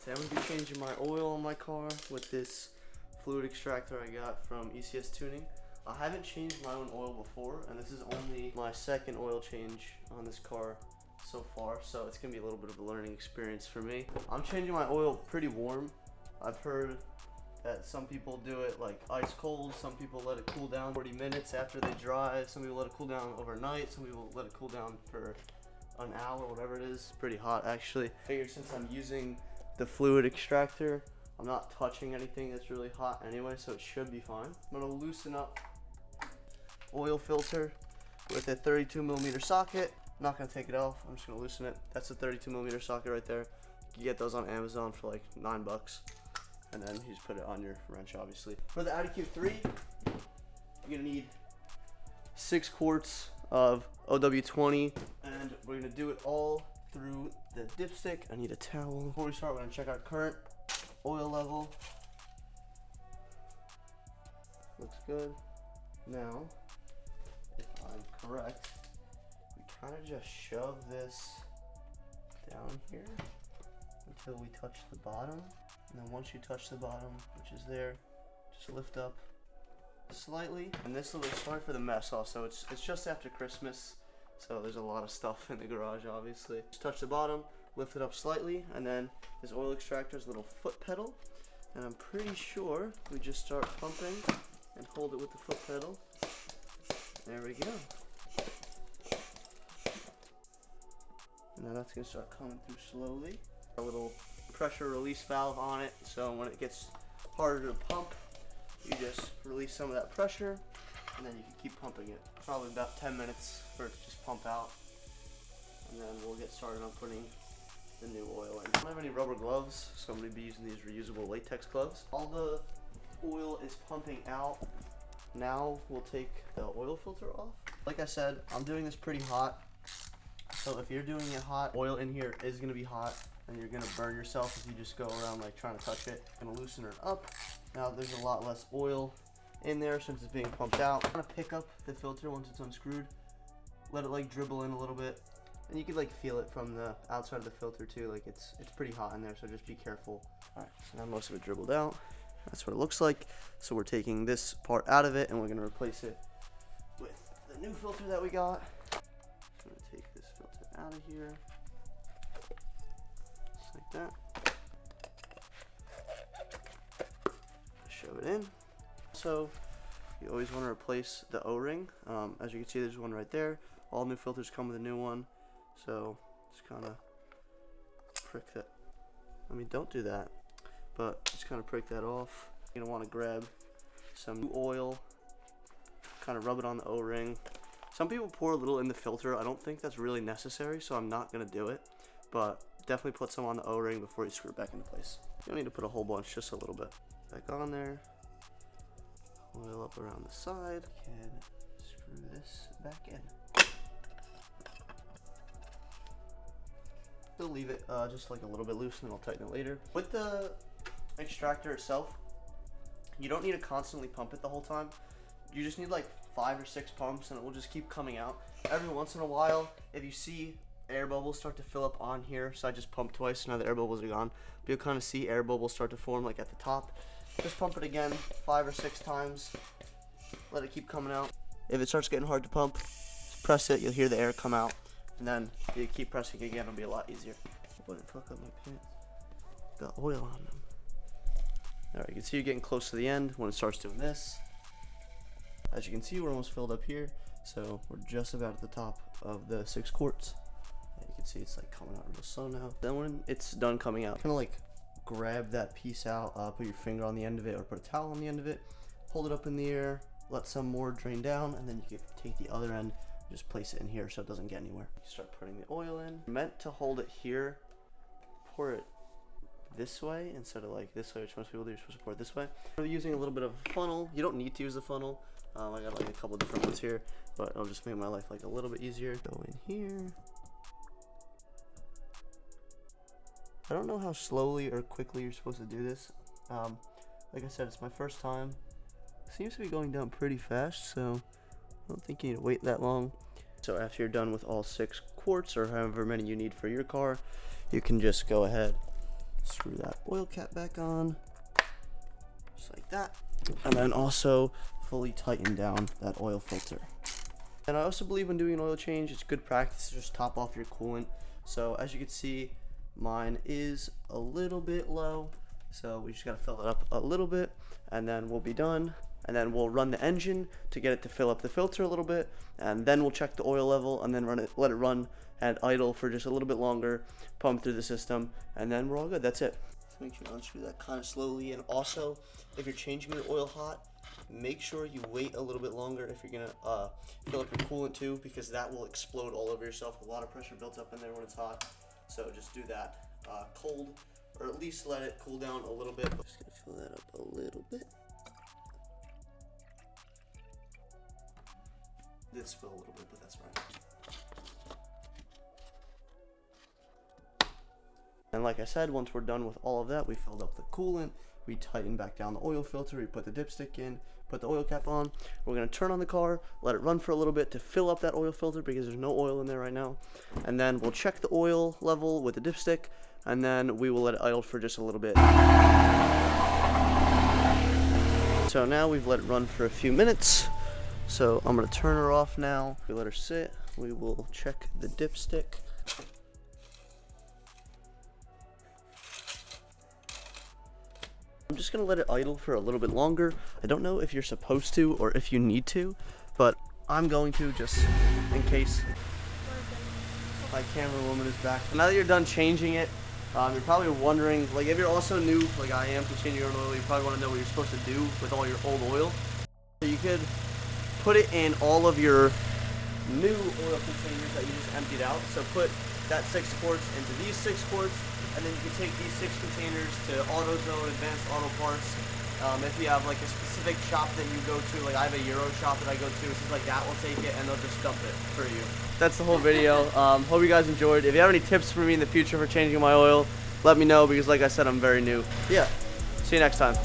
Today I'm going to be changing my oil on my car with this fluid extractor I got from ECS Tuning. I haven't changed my own oil before, and this is only my second oil change on this car so far, so it's going to be a little bit of a learning experience for me. I'm changing my oil pretty warm. I've heard that some people do it like ice cold, some people let it cool down 40 minutes after they drive, some people let it cool down overnight, some people let it cool down for an hour, whatever it is. Pretty hot actually. I figured since I'm using the fluid extractor, I'm not touching anything that's really hot anyway, so it should be fine. I'm gonna loosen up oil filter with a 32mm socket. I'm not gonna take it off, I'm just gonna loosen it. That's a 32mm socket right there. You can get those on Amazon for like $9. And then you just put it on your wrench, obviously. For the Audi Q3, you're gonna need 6 quarts of OW20, and we're gonna do it all through the dipstick. I need a towel. Before we start, we're gonna check our current oil level. Looks good. Now, if I'm correct, we kind of just shove this down here until we touch the bottom. And then once you touch the bottom, which is there, just lift up slightly. And this little, sorry for the mess also, it's just after Christmas, so there's a lot of stuff in the garage obviously. Just touch the bottom, lift it up slightly, and then this oil extractor's little foot pedal. And I'm pretty sure we just start pumping and hold it with the foot pedal. There we go. And now that's gonna start coming through slowly. A little pressure release valve on it, so when it gets harder to pump, you just release some of that pressure, and then you can keep pumping it. Probably about 10 minutes for it to just pump out, and then we'll get started on putting the new oil in. I don't have any rubber gloves, so I'm going to be using these reusable latex gloves. All the oil is pumping out. Now we'll take the oil filter off. Like I said, I'm doing this pretty hot, so if you're doing it hot, oil in here is going to be hot, and you're gonna burn yourself if you just go around like trying to touch it. Gonna loosen her up. Now there's a lot less oil in there since it's being pumped out. I'm gonna pick up the filter once it's unscrewed, let it like dribble in a little bit, and you can like feel it from the outside of the filter too. Like it's pretty hot in there, so just be careful. All right, so now most of it dribbled out. That's what it looks like. So we're taking this part out of it, and we're gonna replace it with the new filter that we got. I'm gonna take this filter out of here. Like that. Shove it in. So you always want to replace the O-ring. As you can see, there's one right there. All new filters come with a new one. So just kind of prick that. I mean, don't do that, but just kind of prick that off. You're gonna want to grab some new oil, kind of rub it on the O-ring. Some people pour a little in the filter. I don't think that's really necessary, so I'm not gonna do it, but definitely put some on the O-ring before you screw it back into place. You don't need to put a whole bunch, just a little bit. Back on there. Oil up around the side. And screw this back in. Still leave it just like a little bit loose, and then I'll tighten it later. With the extractor itself, you don't need to constantly pump it the whole time. You just need like 5 or 6 pumps, and it will just keep coming out. Every once in a while, if you see air bubbles start to fill up on here, so I just pumped twice, now the air bubbles are gone, but you'll kind of see air bubbles start to form like at the top. Just pump it again 5 or 6 times, let it keep coming out. If it starts getting hard to pump, just press it, you'll hear the air come out, and then you keep pressing again, it'll be a lot easier. Wouldn't fuck up my pants. Got oil on them. Alright, you can see you're getting close to the end when it starts doing this. As you can see, we're almost filled up here, so we're just about at the top of the 6 quarts. You can see it's like coming out real slow now. Then when it's done coming out, kind of like grab that piece out, put your finger on the end of it or put a towel on the end of it, hold it up in the air, let some more drain down, and then you can take the other end and just place it in here so it doesn't get anywhere. You start putting the oil in. You're meant to hold it here, pour it this way instead of like this way, which most people do. You're supposed to pour it this way. We're using a little bit of a funnel. You don't need to use the funnel. I got like a couple different ones here, but it'll just make my life like a little bit easier. Go in here. I don't know how slowly or quickly you're supposed to do this. Like I said, it's my first time. It seems to be going down pretty fast, so I don't think you need to wait that long. So after you're done with all 6 quarts or however many you need for your car, you can just go ahead Screw that oil cap back on, just like that. And then also fully tighten down that oil filter. And I also believe when doing an oil change, it's good practice to just top off your coolant. So as you can see, mine is a little bit low. So we just gotta fill it up a little bit and then we'll be done. And then we'll run the engine to get it to fill up the filter a little bit. And then we'll check the oil level and then let it run at idle for just a little bit longer, pump through the system, and then we're all good. That's it. So make sure you unscrew that kind of slowly. And also, if you're changing your oil hot, make sure you wait a little bit longer if you're gonna fill up your coolant too, because that will explode all over yourself. A lot of pressure builds up in there when it's hot. So just do that cold, or at least let it cool down a little bit. Just gonna fill that up a little bit. Did spill a little bit, but that's right. And like I said, once we're done with all of that, we filled up the coolant, we tightened back down the oil filter, we put the dipstick in, put the oil cap on. We're gonna turn on the car, let it run for a little bit to fill up that oil filter because there's no oil in there right now. And then we'll check the oil level with the dipstick, and then we will let it idle for just a little bit. So now we've let it run for a few minutes. So I'm gonna turn her off now. We let her sit. We will check the dipstick. I'm just gonna let it idle for a little bit longer. I don't know if you're supposed to or if you need to, but I'm going to just in case. My camera woman is back. Now that you're done changing it, you're probably wondering, like if you're also new, like I am, to change your own oil, you probably wanna know what you're supposed to do with all your old oil. So you could put it in all of your new oil containers that you just emptied out. So put that 6 quarts into these 6 quarts, and then you can take these 6 containers to AutoZone, Advanced Auto Parts. If you have like a specific shop that you go to, like I have a Euro shop that I go to, it's like that will take it and they'll just dump it for you. That's the whole video. Hope you guys enjoyed. If you have any tips for me in the future for changing my oil, let me know because like I said, I'm very new. Yeah, see you next time.